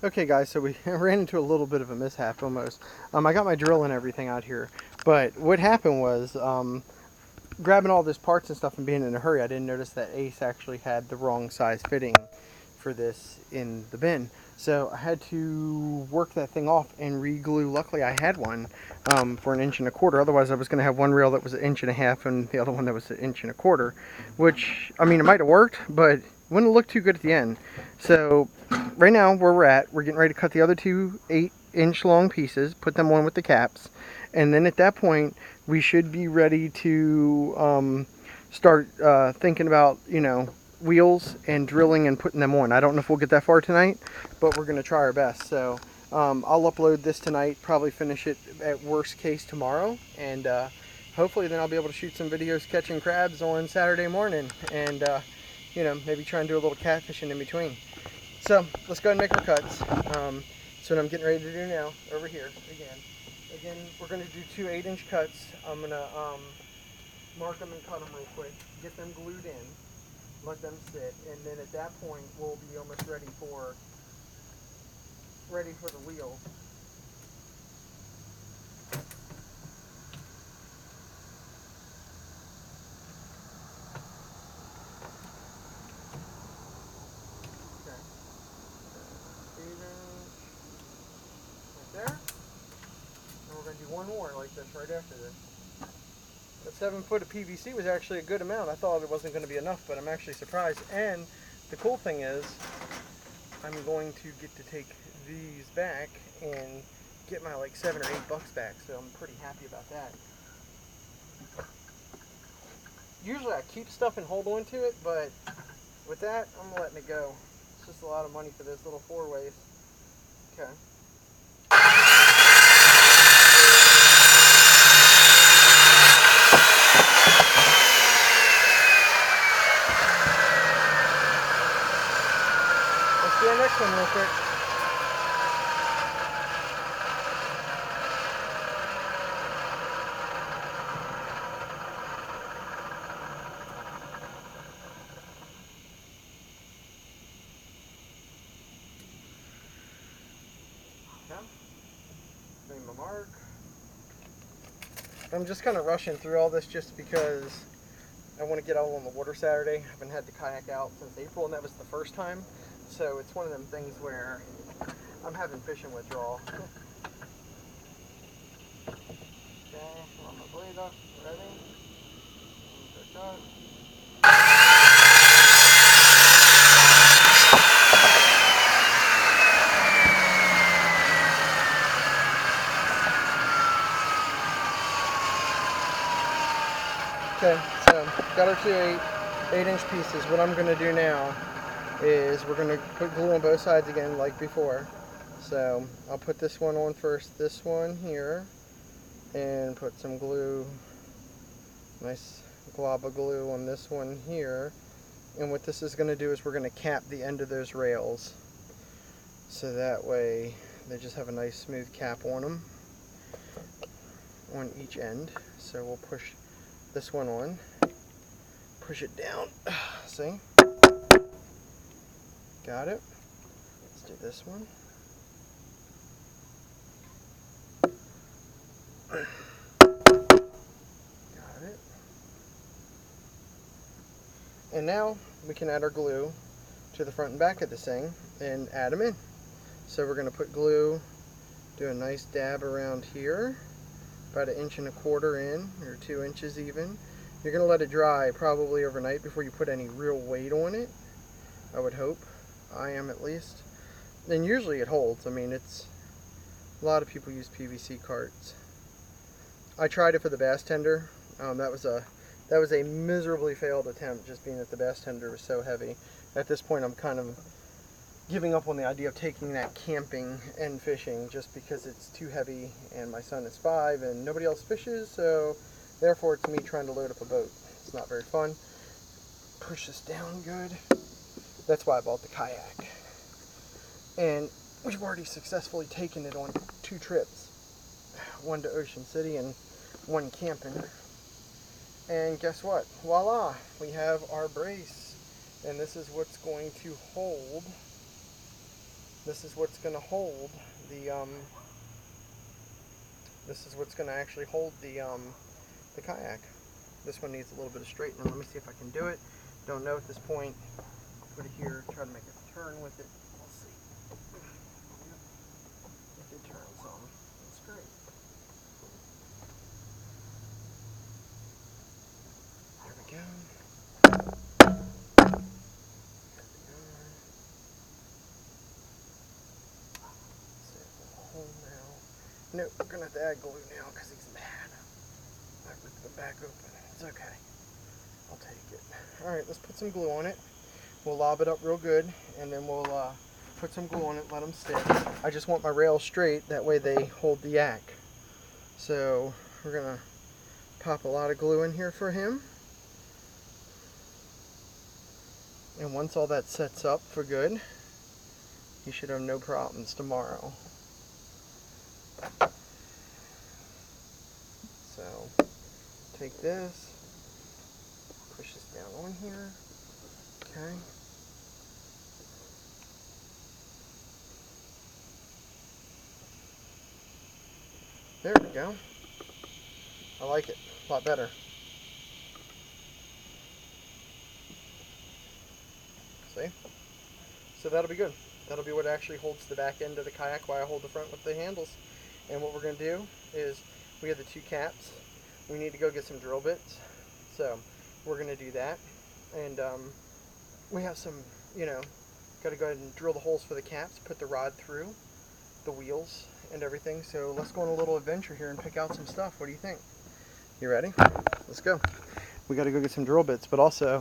Okay guys, so we ran into a little bit of a mishap almost. I got my drill and everything out here, but what happened was, grabbing all this parts and stuff and being in a hurry, I didn't notice that Ace actually had the wrong size fitting for this in the bin. So I had to work that thing off and re-glue. Luckily I had one for 1.25 inches. Otherwise I was going to have one reel that was 1.5 inches and the other one that was 1.25 inches, which, I mean, it might have worked, but it wouldn't look too good at the end. So right now where we're at, we're getting ready to cut the other two 8-inch long pieces, put them on with the caps, and then at that point we should be ready to start thinking about, wheels and drilling and putting them on. I don't know if we'll get that far tonight, but we're going to try our best. So I'll upload this tonight, probably finish it at worst case tomorrow, and hopefully then I'll be able to shoot some videos catching crabs on Saturday morning, and maybe try and do a little catfishing in between. So let's go ahead and make our cuts. So what I'm getting ready to do now, over here again, we're going to do two 8-inch cuts. I'm going to mark them and cut them real quick, get them glued in, let them sit, and then at that point we'll be almost ready for the wheel. Okay. 8-inch right there. And we're going to do one more like this right after this. That 7 foot of PVC was actually a good amount. I thought it wasn't going to be enough, but I'm actually surprised. And the cool thing is, I'm going to get to take these back and get my like $7 or $8 back, so I'm pretty happy about that. Usually I keep stuff and hold on to it, but with that, I'm letting it go. It's just a lot of money for those little 4-ways. Okay. Let's do our next one real quick. Okay. Name my mark. I'm just kind of rushing through all this just because I want to get out on the water Saturday. I haven't had the kayak out since April, and that was the first time. So it's one of them things where I'm having fishing withdrawal. Okay, on my blade up, ready? Shot. Okay, so got our two 8-inch pieces. What I'm going to do now is we're going to put glue on both sides again like before. So I'll put this one on first, this one here, and put some glue, nice glob of glue on this one here. And what this is going to do is we're going to cap the end of those rails, so that way they just have a nice smooth cap on them on each end. So we'll push this one on, push it down, see? Got it. Let's do this one. Got it. And now we can add our glue to the front and back of this thing and add them in. So we're going to put glue, do a nice dab around here, about 1.25 inches in, or 2 inches even. You're going to let it dry probably overnight before you put any real weight on it, I would hope. I am, at least. And usually it holds. I mean, it's, a lot of people use PVC carts. I tried it for the bass tender. That was a miserably failed attempt, just being that the bass tender was so heavy. At this point I'm kind of giving up on the idea of taking that camping and fishing, just because it's too heavy and my son is 5 and nobody else fishes, so therefore it's me trying to load up a boat. It's not very fun. Push this down good. That's why I bought the kayak. And we've already successfully taken it on 2 trips. One to Ocean City and one camping. And guess what? Voila! We have our brace. And this is what's going to hold This is what's going to hold the this is what's going to actually hold the kayak. This one needs a little bit of straightening. Let me see if I can do it. Don't know at this point. Put it here, try to make a turn with it. We'll see. It did turn some. That's great. There we go. Hole now. Nope, we're gonna have to add glue now because he's mad. I ripped the back open. It's okay. I'll take it. Alright, let's put some glue on it. We'll lob it up real good, and then we'll put some glue on it, let them stick. I just want my rails straight, that way they hold the yak. So we're gonna pop a lot of glue in here for him. And once all that sets up for good, you should have no problems tomorrow. So take this, push this down on here, okay. There we go. I like it a lot better. See? So that'll be good. That'll be what actually holds the back end of the kayak while I hold the front with the handles. And what we're going to do is, we have the two caps. We need to go get some drill bits. So we're going to do that. And we have some, got to go ahead and drill the holes for the caps, put the rod through the wheels and everything. So let's go on a little adventure here and pick out some stuff. What do you think? You ready? Let's go. We got to go get some drill bits, but also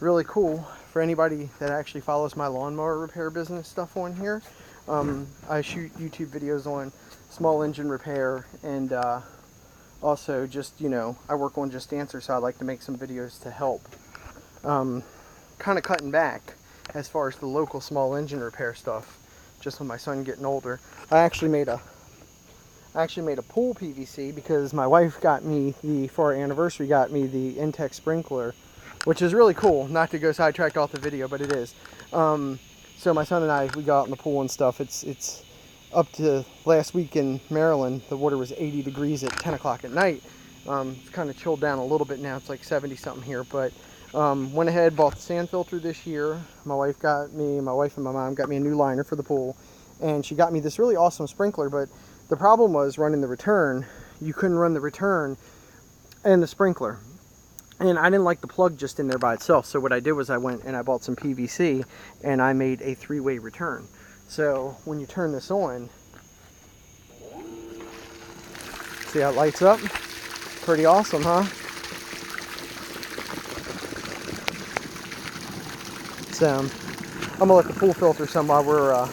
really cool for anybody that actually follows my lawnmower repair business stuff on here. I shoot YouTube videos on small engine repair, and also just, I work on Just Answer, so I like to make some videos to help. Kind of cutting back as far as the local small engine repair stuff, just with my son getting older. I actually made a pool PVC because my wife got me for our anniversary, got me the Intech sprinkler, which is really cool. Not to go sidetracked off the video, but it is. So my son and I, we got out in the pool and stuff. It's up to last week in Maryland, the water was 80 degrees at 10 o'clock at night. It's kind of chilled down a little bit now. It's like 70 something here, but went ahead, bought the sand filter this year. My wife and my mom got me a new liner for the pool, and she got me this really awesome sprinkler. But the problem was running the return. You couldn't run the return and the sprinkler. And I didn't like the plug just in there by itself. So what I did was I went and I bought some PVC and I made a three-way return. So when you turn this on, see how it lights up? Pretty awesome, huh? So I'm gonna let the pool filter some while we're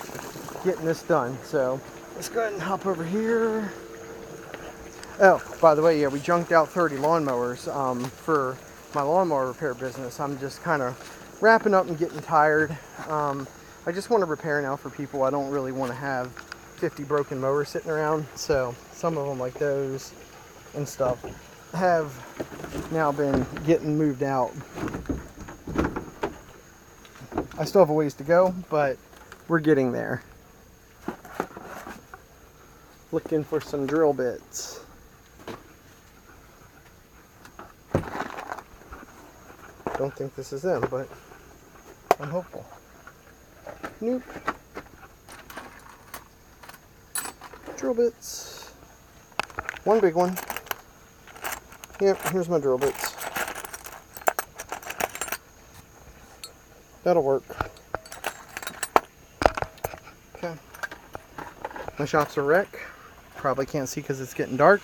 getting this done. So let's go ahead and hop over here. Oh, by the way, yeah, we junked out 30 lawnmowers for my lawnmower repair business. I'm just kind of wrapping up and getting tired. I just want to repair now for people. I don't really want to have 50 broken mowers sitting around. So some of them, like those and stuff, have now been getting moved out. I still have a ways to go, but we're getting there. Looking for some drill bits. Don't think this is them, but I'm hopeful. Nope. Drill bits. One big one. Yep, here's my drill bits. That'll work. Okay. My shop's a wreck. Probably can't see because it's getting dark,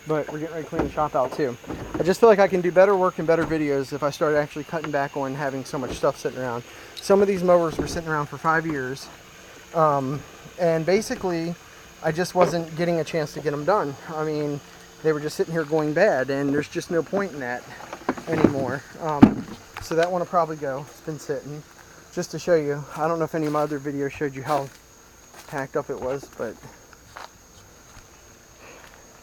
but we're getting ready to clean the shop out too. I just feel like I can do better work and better videos if I start actually cutting back on having so much stuff sitting around. Some of these mowers were sitting around for 5 years, and basically I just wasn't getting a chance to get them done. I mean, they were just sitting here going bad, and there's just no point in that anymore. So that one will probably go. It's been sitting. Just to show you, I don't know if any of my other videos showed you how packed up it was, but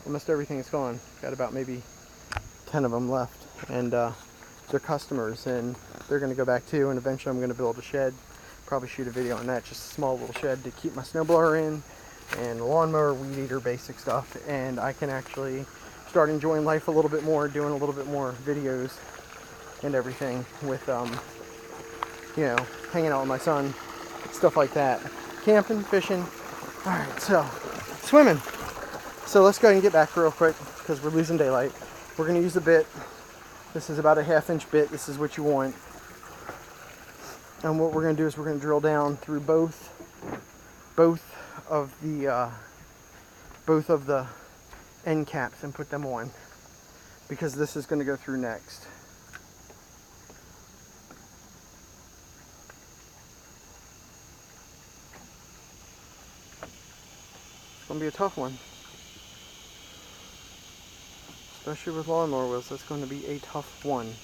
almost everything is gone. Got about maybe 10 of them left, and they're customers, and they're going to go back too, and eventually I'm going to build a shed, probably shoot a video on that. Just a small little shed to keep my snowblower in, and lawnmower, weed eater, basic stuff. And I can actually start enjoying life a little bit more, doing a little bit more videos and everything with, you know, hanging out with my son, stuff like that. Camping, fishing. Alright, so, swimming. So let's go ahead and get back real quick because we're losing daylight. We're going to use a bit. This is about a 1/2-inch bit. This is what you want. And what we're going to do is we're going to drill down through both of the end caps and put them on, because this is going to go through next. It's going to be a tough one. Especially with lawnmower wheels, that's going to be a tough one.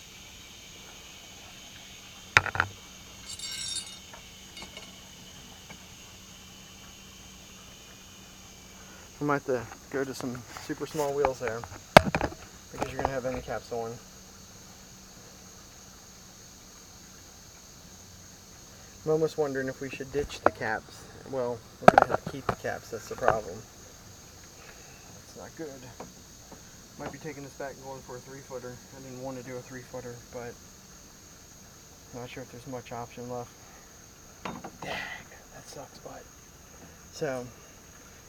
I might have to go to some super small wheels there, because you're going to have end caps on. I'm almost wondering if we should ditch the caps. Well, we're going to have to keep the caps, that's the problem. It's not good. Might be taking this back and going for a 3-footer. I didn't want to do a 3-footer, but I'm not sure if there's much option left. Dang, that sucks, but. So,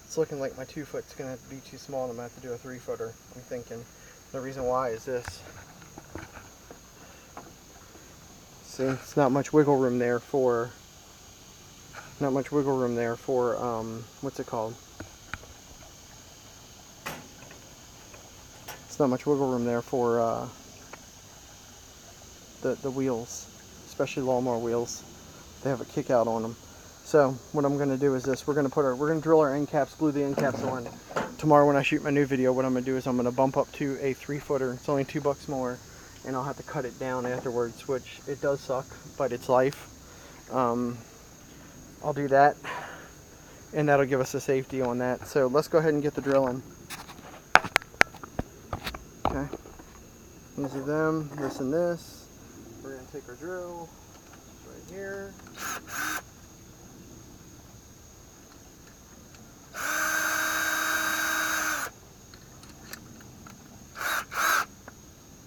it's looking like my 2-foot's going to be too small and I'm going to have to do a 3-footer, I'm thinking. The reason why is this. See, it's not much wiggle room there for, what's it called? It's not much wiggle room there for the wheels, especially lawnmower wheels. They have a kick out on them. So what I'm going to do is this: we're going to drill our end caps, glue the end caps on. Tomorrow when I shoot my new video, what I'm going to do is I'm going to bump up to a 3-footer. It's only $2 more, and I'll have to cut it down afterwards, which it does suck, but it's life. I'll do that, and that'll give us a safety on that. So let's go ahead and get the drilling. Okay, these are them, this and this. We're going to take our drill, right here.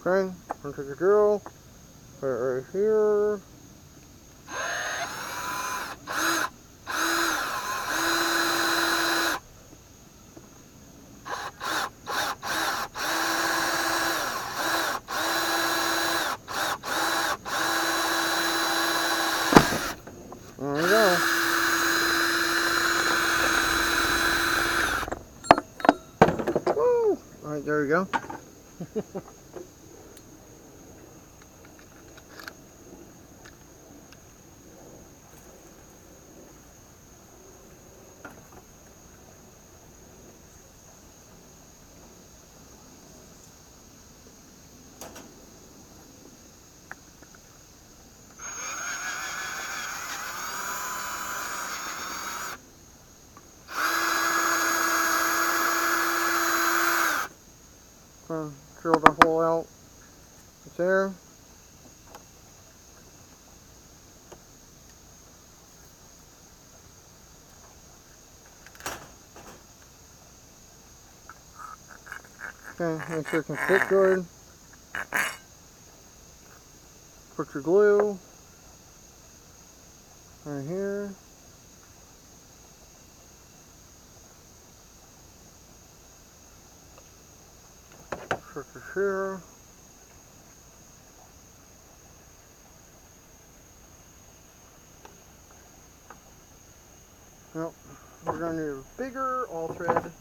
Okay, we're going to take our drill, put it right here. There we go. Woo! Alright, there we go. Drill the hole out right there. Okay, make sure it can fit good. Put your glue right here. Put your here. Well, we're going to need a bigger all thread.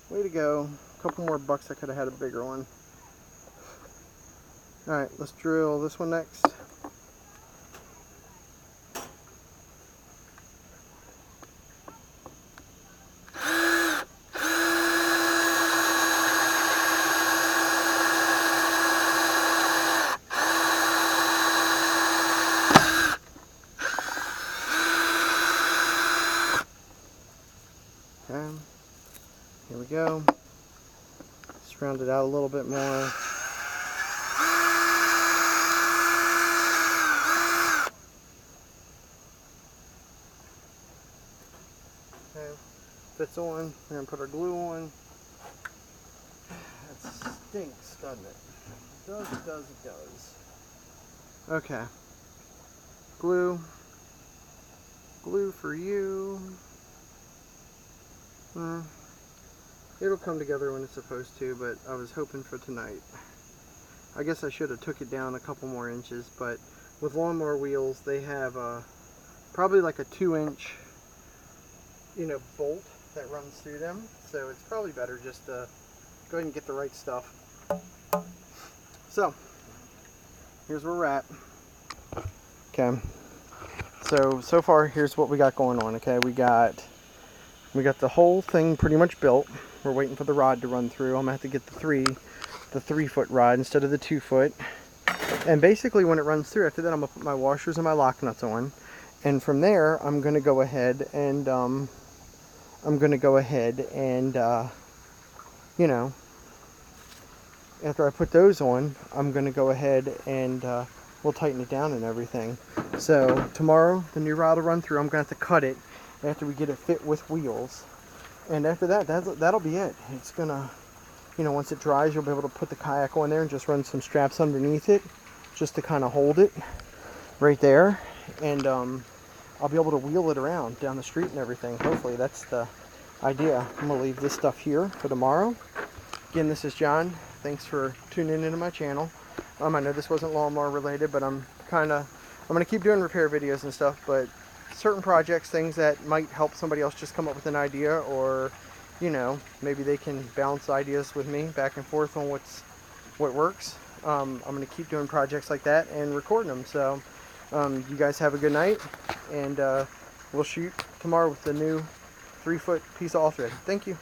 Way to go. A couple more bucks, I could have had a bigger one. Alright, let's drill this one next. Okay, here we go. Let's round it out a little bit more. Okay, fits on. We're gonna put our glue on. That stinks, doesn't it? It does. Okay. Glue. Glue for you. It'll come together when it's supposed to, but I was hoping for tonight. I guess I should have took it down a couple more inches, but with lawnmower wheels, they have probably like a 2-inch, bolt that runs through them. So it's probably better just to go ahead and get the right stuff. So here's where we're at. Okay. So far, here's what we got going on. Okay, we got the whole thing pretty much built. We're waiting for the rod to run through. I'm gonna have to get the 3-foot rod instead of the 2-foot. And basically, when it runs through, after that, I'm gonna put my washers and my lock nuts on. And from there, I'm gonna go ahead and after I put those on, I'm gonna go ahead and we'll tighten it down and everything. So tomorrow, the new rod will run through. I'm gonna have to cut it after we get it fit with wheels. And after that, that'll be it. It's gonna, once it dries, you'll be able to put the kayak on there and just run some straps underneath it, just to kind of hold it right there. And I'll be able to wheel it around down the street and everything. Hopefully, that's the idea. I'm gonna leave this stuff here for tomorrow. Again, this is John. Thanks for tuning into my channel. I know this wasn't lawnmower related, but I'm gonna keep doing repair videos and stuff, but certain projects, things that might help somebody else just come up with an idea, or maybe they can bounce ideas with me back and forth on what works. I'm gonna keep doing projects like that and recording them. So you guys have a good night, and we'll shoot tomorrow with the new 3-foot piece of all thread. Thank you.